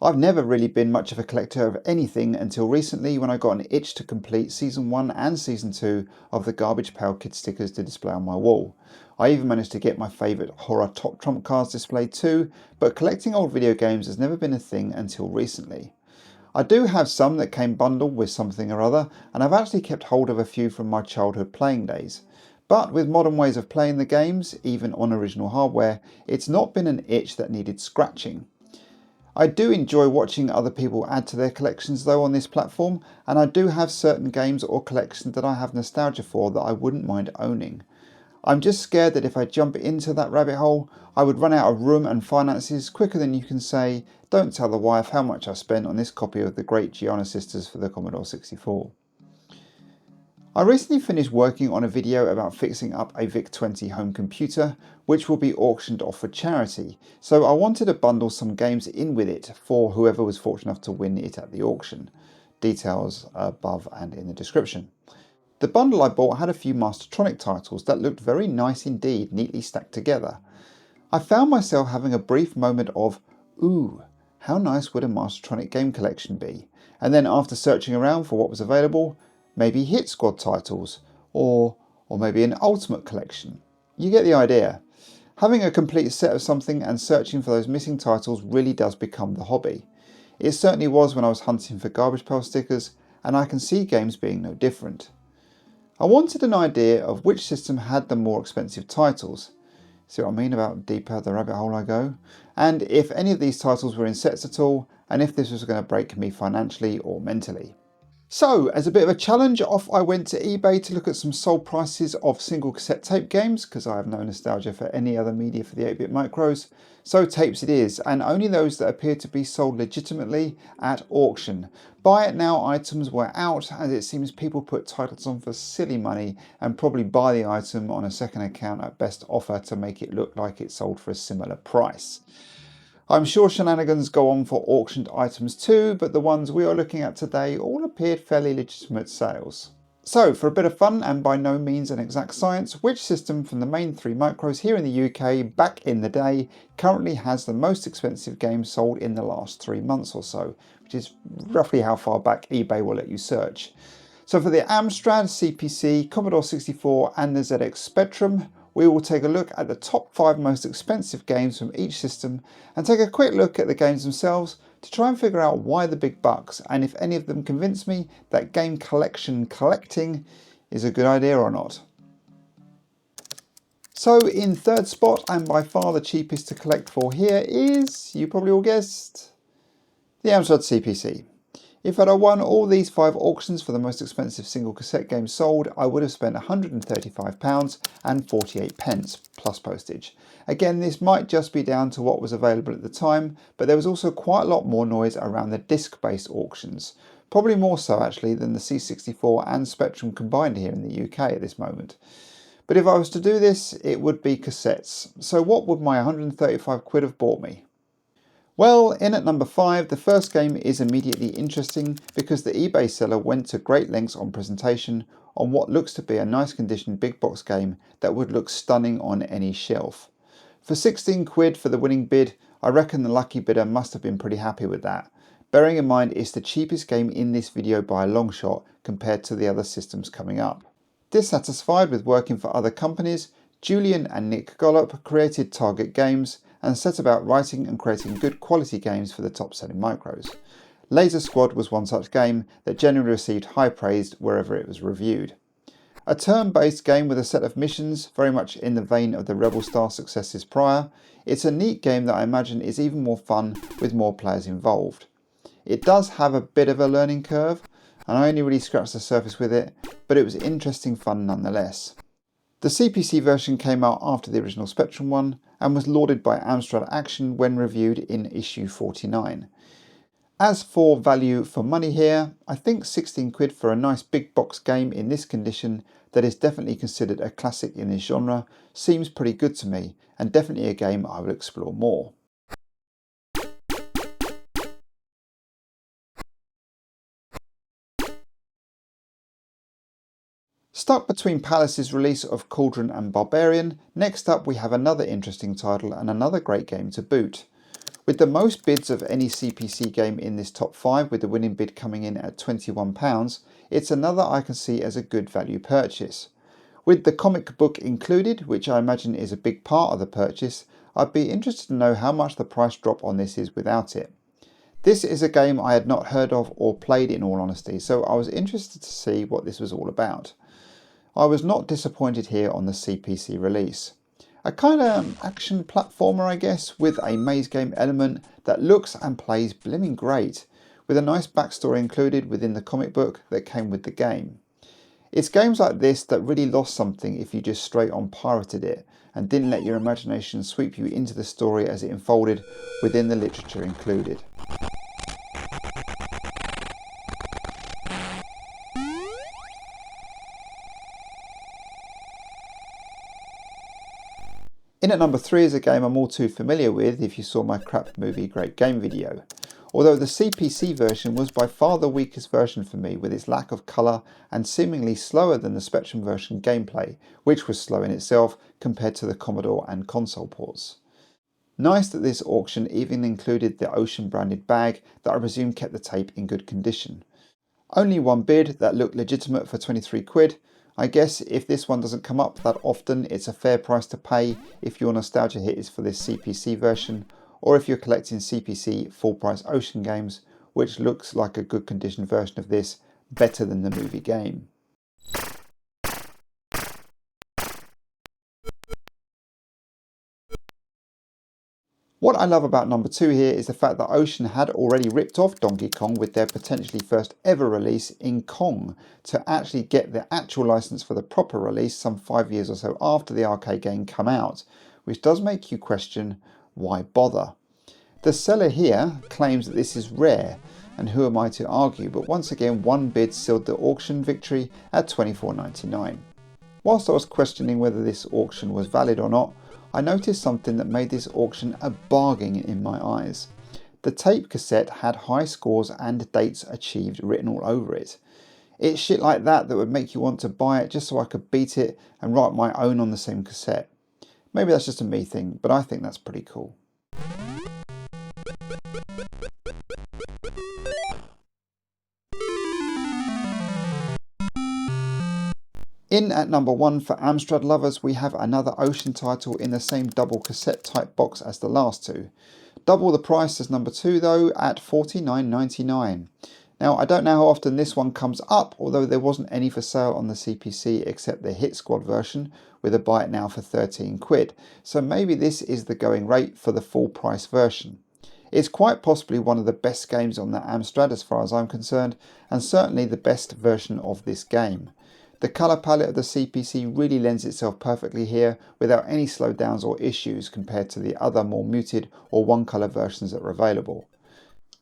I've never really been much of a collector of anything until recently when I got an itch to complete Season 1 and Season 2 of the Garbage Pail Kid stickers to display on my wall. I even managed to get my favourite horror top trump cards displayed too, but collecting old video games has never been a thing until recently. I do have some that came bundled with something or other, and I've actually kept hold of a few from my childhood playing days. But with modern ways of playing the games, even on original hardware, it's not been an itch that needed scratching. I do enjoy watching other people add to their collections though on this platform, and I do have certain games or collections that I have nostalgia for that I wouldn't mind owning. I'm just scared that if I jump into that rabbit hole, I would run out of room and finances quicker than you can say, "Don't tell the wife how much I spent on this copy of the Great Gianna Sisters for the Commodore 64. I recently finished working on a video about fixing up a VIC-20 home computer, which will be auctioned off for charity, so I wanted to bundle some games in with it for whoever was fortunate enough to win it at the auction. Details above and in the description. The bundle I bought had a few Mastertronic titles that looked very nice indeed, neatly stacked together. I found myself having a brief moment of, ooh, how nice would a Mastertronic game collection be? And then after searching around for what was available, maybe Hit Squad titles, or maybe an Ultimate collection. You get the idea. Having a complete set of something and searching for those missing titles really does become the hobby. It certainly was when I was hunting for Garbage Pail stickers, and I can see games being no different. I wanted an idea of which system had the more expensive titles. See what I mean about deeper the rabbit hole I go? And if any of these titles were in sets at all, and if this was going to break me financially or mentally. So, as a bit of a challenge, off I went to eBay to look at some sold prices of single cassette tape games, because I have no nostalgia for any other media for the 8-bit micros. So tapes it is, and only those that appear to be sold legitimately at auction. Buy it now items were out, as it seems people put titles on for silly money and probably buy the item on a second account at best offer to make it look like it sold for a similar price. I'm sure shenanigans go on for auctioned items too, but the ones we are looking at today all appeared fairly legitimate sales. So, for a bit of fun and by no means an exact science, which system from the main 3 micros here in the UK back in the day currently has the most expensive games sold in the last 3 months or so, which is roughly how far back eBay will let you search. So for the Amstrad CPC, Commodore 64 and the ZX Spectrum, we will take a look at the top 5 most expensive games from each system and take a quick look at the games themselves to try and figure out why the big bucks and if any of them convince me that game collecting is a good idea or not. So in third spot, and by far the cheapest to collect for here, is, you probably all guessed, the Amstrad CPC. If I'd have won all these 5 auctions for the most expensive single cassette game sold, I would have spent £135 and 48 pence plus postage. Again, this might just be down to what was available at the time, but there was also quite a lot more noise around the disc-based auctions. Probably more so actually than the C64 and Spectrum combined here in the UK at this moment. But if I was to do this, it would be cassettes. So what would my 135 quid have bought me? Well, in at number 5, the first game is immediately interesting because the eBay seller went to great lengths on presentation on what looks to be a nice condition big box game that would look stunning on any shelf. For 16 quid for the winning bid, I reckon the lucky bidder must have been pretty happy with that, bearing in mind it's the cheapest game in this video by a long shot compared to the other systems coming up. Dissatisfied with working for other companies, Julian and Nick Gollop created Target Games and set about writing and creating good quality games for the top selling micros. Laser Squad was one such game that generally received high praise wherever it was reviewed. A turn-based game with a set of missions, very much in the vein of the Rebel Star successes prior, it's a neat game that I imagine is even more fun with more players involved. It does have a bit of a learning curve, and I only really scratched the surface with it, but it was interesting fun nonetheless. The CPC version came out after the original Spectrum one and was lauded by Amstrad Action when reviewed in issue 49. As for value for money here, I think 16 quid for a nice big box game in this condition that is definitely considered a classic in this genre seems pretty good to me, and definitely a game I will explore more. Stuck between Palace's release of Cauldron and Barbarian, next up we have another interesting title and another great game to boot. With the most bids of any CPC game in this top 5, with the winning bid coming in at £21, it's another I can see as a good value purchase. With the comic book included, which I imagine is a big part of the purchase, I'd be interested to know how much the price drop on this is without it. This is a game I had not heard of or played in all honesty, so I was interested to see what this was all about. I was not disappointed here on the CPC release. A kind of action platformer, I guess, with a maze game element that looks and plays blimmin' great, with a nice backstory included within the comic book that came with the game. It's games like this that really lost something if you just straight on pirated it and didn't let your imagination sweep you into the story as it unfolded within the literature included. In at number 3 is a game I'm all too familiar with if you saw my crap movie great game video. Although the CPC version was by far the weakest version for me, with its lack of colour and seemingly slower than the Spectrum version gameplay, which was slow in itself compared to the Commodore and console ports. Nice that this auction even included the Ocean branded bag that I presume kept the tape in good condition. Only one bid that looked legitimate for 23 quid. I guess if this one doesn't come up that often, it's a fair price to pay if your nostalgia hit is for this CPC version, or if you're collecting CPC full price Ocean games, which looks like a good condition version of this, better than the movie game. What I love about number 2 here is the fact that Ocean had already ripped off Donkey Kong with their potentially first ever release in Kong to actually get the actual license for the proper release some 5 years or so after the arcade game came out, which does make you question why bother. The seller here claims that this is rare, and who am I to argue, but once again one bid sealed the auction victory at £24.99. Whilst I was questioning whether this auction was valid or not, I noticed something that made this auction a bargain in my eyes. The tape cassette had high scores and dates achieved written all over it. It's shit like that that would make you want to buy it just so I could beat it and write my own on the same cassette. Maybe that's just a me thing, but I think that's pretty cool. In at number 1 for Amstrad lovers, we have another Ocean title in the same double cassette type box as the last two. Double the price as number 2 though, at £49.99. Now I don't know how often this one comes up, although there wasn't any for sale on the CPC except the Hit Squad version, with a buy it now for 13 quid, so maybe this is the going rate for the full price version. It's quite possibly one of the best games on the Amstrad as far as I'm concerned, and certainly the best version of this game. The colour palette of the CPC really lends itself perfectly here without any slowdowns or issues compared to the other more muted or one colour versions that are available.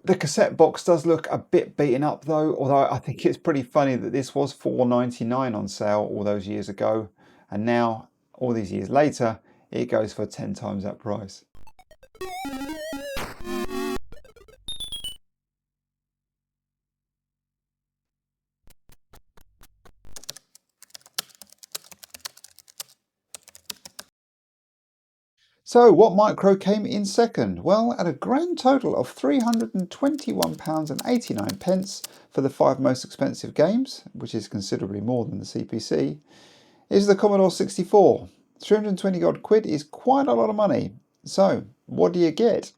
The cassette box does look a bit beaten up though, although I think it's pretty funny that this was £4.99 on sale all those years ago, and now, all these years later, it goes for 10 times that price. So what micro came in second? Well, at a grand total of £321.89 for the 5 most expensive games, which is considerably more than the CPC, is the Commodore 64. 320 odd quid is quite a lot of money. So what do you get?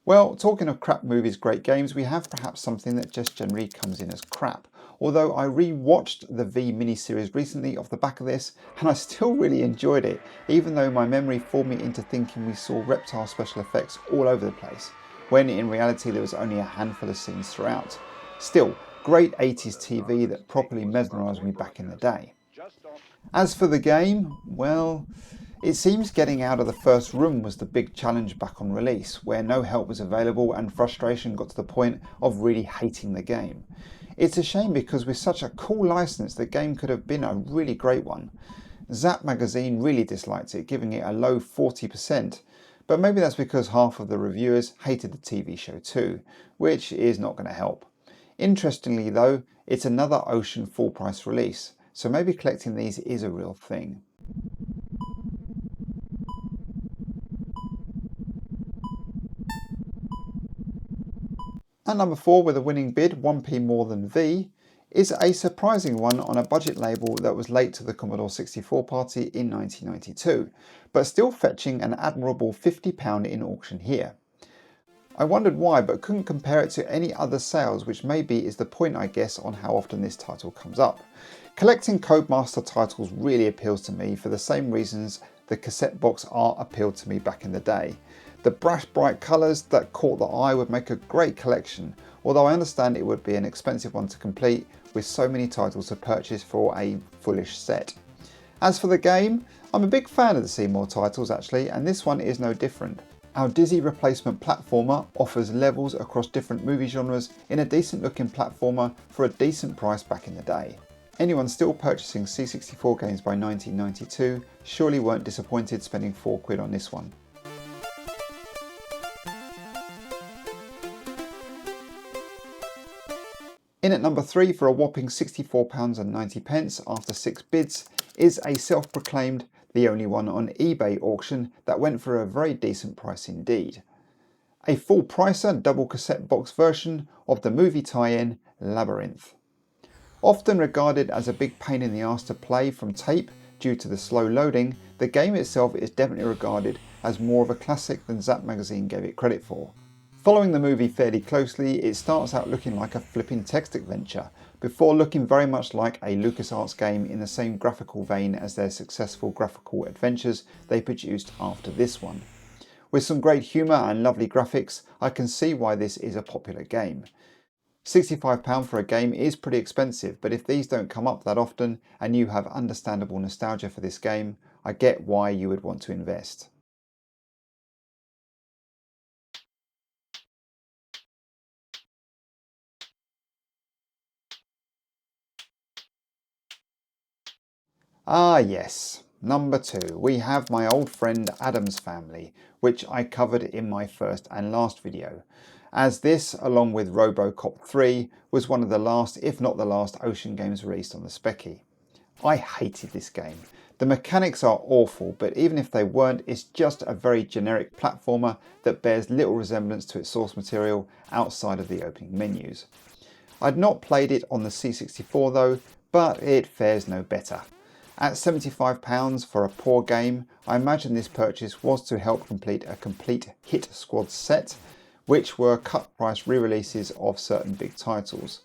Well, talking of crap movies, great games, we have perhaps something that just generally comes in as crap. Although I re-watched the V miniseries recently off the back of this, and I still really enjoyed it, even though my memory fooled me into thinking we saw reptile special effects all over the place, when in reality there was only a handful of scenes throughout. Still, great 80s TV that properly mesmerised me back in the day. As for the game, well, it seems getting out of the first room was the big challenge back on release, where no help was available and frustration got to the point of really hating the game. It's a shame because with such a cool license the game could have been a really great one. Zap magazine really disliked it, giving it a low 40%, but maybe that's because half of the reviewers hated the TV show too, which is not going to help. Interestingly though, it's another Ocean full price release, so maybe collecting these is a real thing. At number 4, with a winning bid 1p more than V, is a surprising one on a budget label that was late to the Commodore 64 party in 1992, but still fetching an admirable £50 in auction here. I wondered why, but couldn't compare it to any other sales, which maybe is the point, I guess, on how often this title comes up. Collecting Codemaster titles really appeals to me for the same reasons the cassette box art appealed to me back in the day. The brash bright colours that caught the eye would make a great collection, although I understand it would be an expensive one to complete with so many titles to purchase for a fullish set. As for the game, I'm a big fan of the Seymour titles actually, and this one is no different. Our Dizzy replacement platformer offers levels across different movie genres in a decent looking platformer for a decent price back in the day. Anyone still purchasing C64 games by 1992 surely weren't disappointed spending £4 on this one. In at number 3 for a whopping £64.90 after 6 bids is a self-proclaimed the only one on eBay auction that went for a very decent price indeed. A full pricer double cassette box version of the movie tie-in Labyrinth. Often regarded as a big pain in the arse to play from tape due to the slow loading, the game itself is definitely regarded as more of a classic than Zap magazine gave it credit for. Following the movie fairly closely, it starts out looking like a flipping text adventure, before looking very much like a LucasArts game in the same graphical vein as their successful graphical adventures they produced after this one. With some great humour and lovely graphics, I can see why this is a popular game. £65 for a game is pretty expensive, but if these don't come up that often and you have understandable nostalgia for this game, I get why you would want to invest. Ah yes, number 2, we have my old friend Addams Family, which I covered in my first and last video, as this, along with Robocop 3, was one of the last, if not the last, Ocean games released on the Speccy. I hated this game. The mechanics are awful, but even if they weren't, it's just a very generic platformer that bears little resemblance to its source material outside of the opening menus. I'd not played it on the C64 though, but it fares no better. At £75 for a poor game, I imagine this purchase was to help complete a complete Hit Squad set, which were cut price re-releases of certain big titles.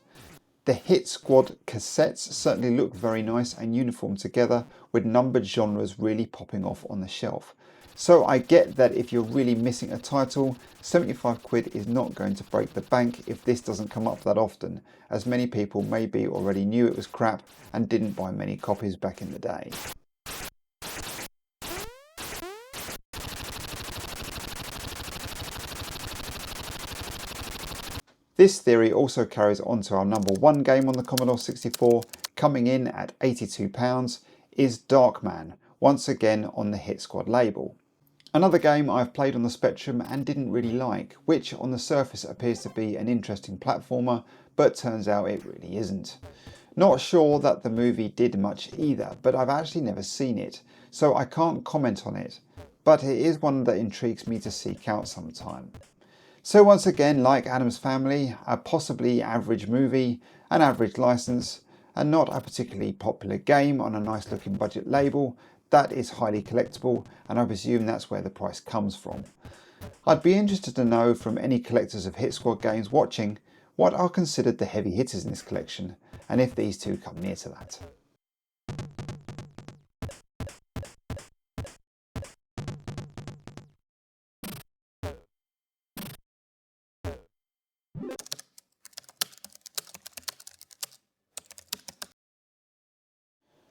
The Hit Squad cassettes certainly look very nice and uniform together, with numbered genres really popping off on the shelf. So I get that if you're really missing a title, £75 is not going to break the bank if this doesn't come up that often, as many people maybe already knew it was crap and didn't buy many copies back in the day. This theory also carries on to our number 1 game on the Commodore 64, coming in at £82, is Darkman, once again on the Hit Squad label. Another game I've played on the Spectrum and didn't really like, which on the surface appears to be an interesting platformer, but turns out it really isn't. Not sure that the movie did much either, but I've actually never seen it, so I can't comment on it, but it is one that intrigues me to seek out sometime. So once again, like Addams Family, a possibly average movie, an average license, and not a particularly popular game on a nice looking budget label that is highly collectible, and I presume that's where the price comes from. I'd be interested to know from any collectors of Hit Squad games watching what are considered the heavy hitters in this collection, and if these two come near to that.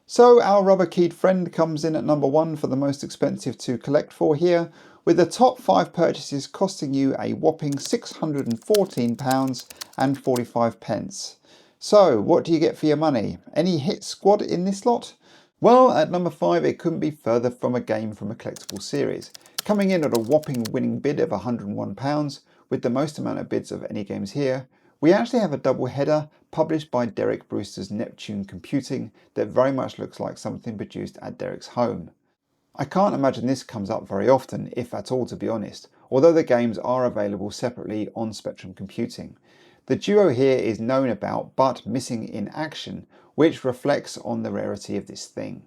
So our rubber keyed friend comes in at number 1 for the most expensive to collect for here, with the top 5 purchases costing you a whopping £614.45. So what do you get for your money? Any Hit Squad in this lot? Well, at number 5 it couldn't be further from a game from a collectible series, coming in at a whopping winning bid of £101, with the most amount of bids of any games here. We actually have a double header published by Derek Brewster's Neptune Computing that very much looks like something produced at Derek's home. I can't imagine this comes up very often, if at all to be honest, although the games are available separately on Spectrum Computing. The duo here is known about but missing in action, which reflects on the rarity of this thing.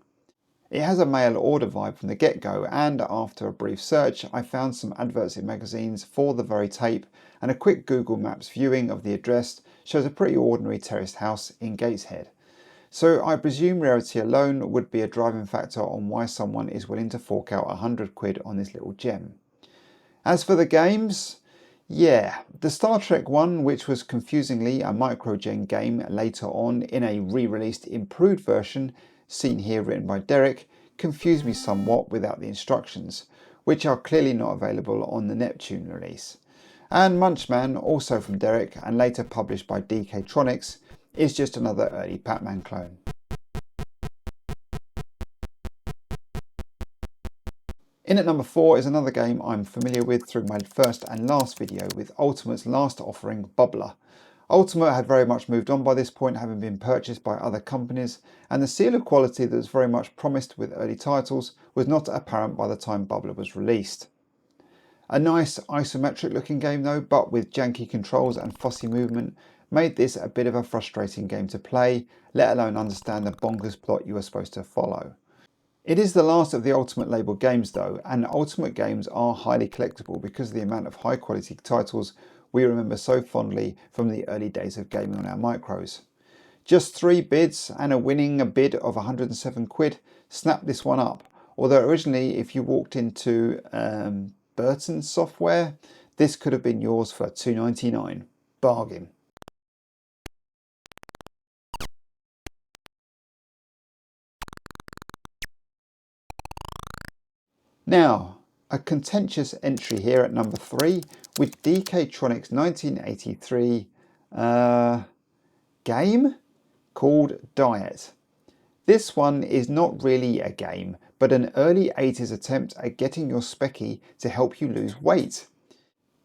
It has a mail order vibe from the get-go, and after a brief search I found some adverts in magazines for the very tape, and a quick Google Maps viewing of the address shows a pretty ordinary terraced house in Gateshead. So I presume rarity alone would be a driving factor on why someone is willing to fork out £100 on this little gem. As for the games, yeah, the Star Trek one, which was confusingly a microgen game later on in a re-released improved version, seen here written by Derek, confused me somewhat without the instructions, which are clearly not available on the Neptune release. And Munchman, also from Derek and later published by DK Tronics, is just another early Pac-Man clone. In at number 4 is another game I'm familiar with through my first and last video with Ultimate's last offering, Bubbler. Ultimate had very much moved on by this point, having been purchased by other companies, and the seal of quality that was very much promised with early titles was not apparent by the time Bubbler was released. A nice isometric looking game though, but with janky controls and fussy movement, made this a bit of a frustrating game to play, let alone understand the bonkers plot you were supposed to follow. It is the last of the Ultimate label games though, and Ultimate games are highly collectible because of the amount of high quality titles we remember so fondly from the early days of gaming on our micros. Just 3 bids and a winning bid of £107 snapped this one up, although originally if you walked into Burton Software, this could have been yours for £2.99. Bargain. Now, a contentious entry here at number 3 with DK Tronics 1983 game called Diet. This one is not really a game, but an early 80s attempt at getting your specky to help you lose weight.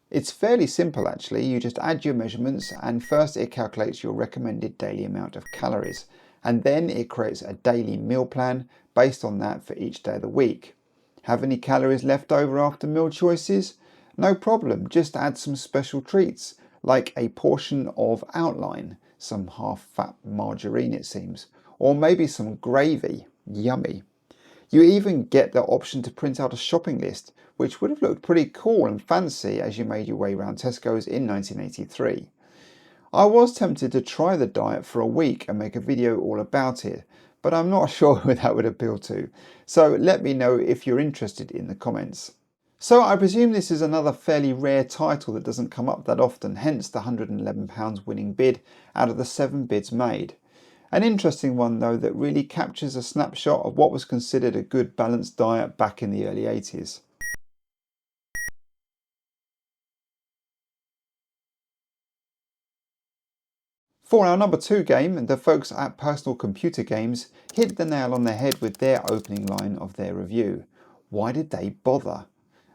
It's fairly simple actually, you just add your measurements and first it calculates your recommended daily amount of calories, and then it creates a daily meal plan based on that for each day of the week. Have any calories left over after meal choices? No problem, just add some special treats, like a portion of outline, some half-fat margarine it seems, or maybe some gravy, yummy. You even get the option to print out a shopping list, which would have looked pretty cool and fancy as you made your way around Tesco's in 1983. I was tempted to try the diet for a week and make a video all about it, but I'm not sure who that would appeal to, so let me know if you're interested in the comments. So I presume this is another fairly rare title that doesn't come up that often, hence the £111 winning bid out of the 7 bids made. An interesting one though that really captures a snapshot of what was considered a good balanced diet back in the early 80s. For our number 2 game, the folks at Personal Computer Games hit the nail on the head with their opening line of their review. Why did they bother?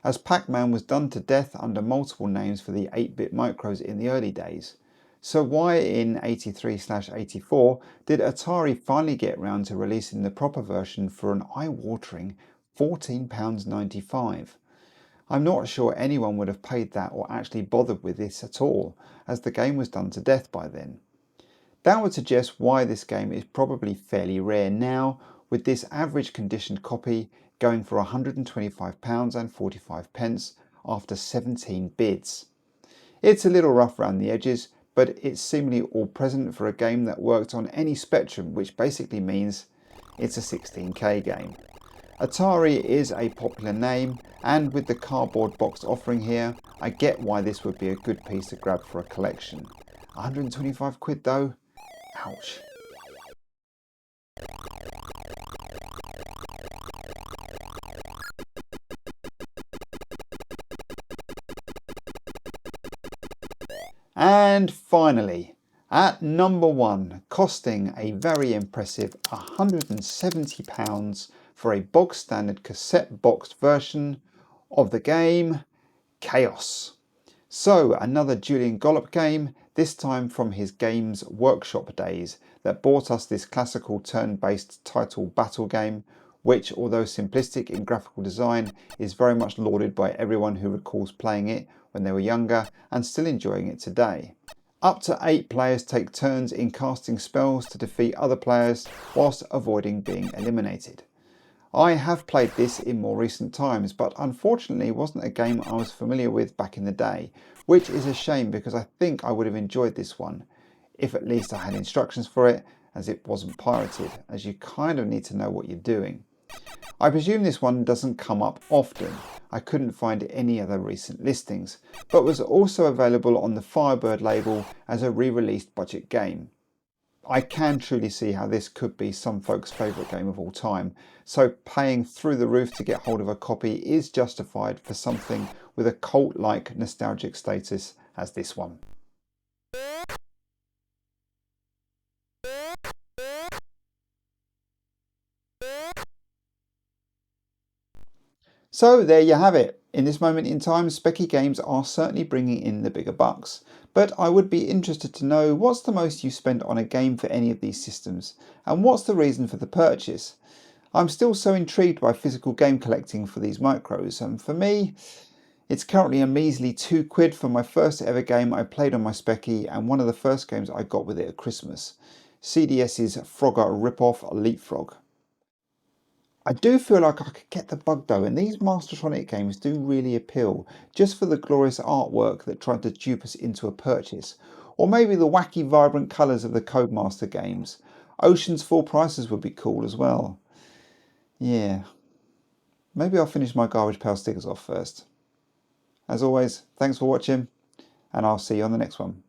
As Pac-Man was done to death under multiple names for the 8-bit micros in the early days. So why in 83/84 did Atari finally get round to releasing the proper version for an eye-watering £14.95? I'm not sure anyone would have paid that or actually bothered with this at all, as the game was done to death by then. That would suggest why this game is probably fairly rare now, with this average conditioned copy going for £125.45 after 17 bids. It's a little rough around the edges, but it's seemingly all present for a game that worked on any spectrum, which basically means it's a 16K game. Atari is a popular name, and with the cardboard box offering here, I get why this would be a good piece to grab for a collection. £125 though? Ouch. And finally, at number 1, costing a very impressive £170 for a box standard cassette boxed version of the game Chaos. So another Julian Gollop game, this time from his Games Workshop days, that brought us this classical turn-based title battle game which, although simplistic in graphical design, is very much lauded by everyone who recalls playing it when they were younger and still enjoying it today. Up to 8 players take turns in casting spells to defeat other players whilst avoiding being eliminated. I have played this in more recent times, but unfortunately wasn't a game I was familiar with back in the day, which is a shame because I think I would have enjoyed this one, if at least I had instructions for it, as it wasn't pirated, as you kind of need to know what you're doing. I presume this one doesn't come up often. I couldn't find any other recent listings, but was also available on the Firebird label as a re-released budget game. I can truly see how this could be some folks' favourite game of all time, so paying through the roof to get hold of a copy is justified for something with a cult-like nostalgic status as this one. So there you have it. In this moment in time, Specky games are certainly bringing in the bigger bucks, but I would be interested to know what's the most you spent on a game for any of these systems, and what's the reason for the purchase. I'm still so intrigued by physical game collecting for these micros, and for me, it's currently a measly £2 for my first ever game I played on my Specky and one of the first games I got with it at Christmas. CDS's Frogger ripoff Leapfrog. I do feel like I could get the bug though, and these Mastertronic games do really appeal, just for the glorious artwork that tried to dupe us into a purchase, or maybe the wacky vibrant colours of the Codemaster games. Ocean's full prices would be cool as well. Yeah, maybe I'll finish my garbage pail stickers off first. As always, thanks for watching, and I'll see you on the next one.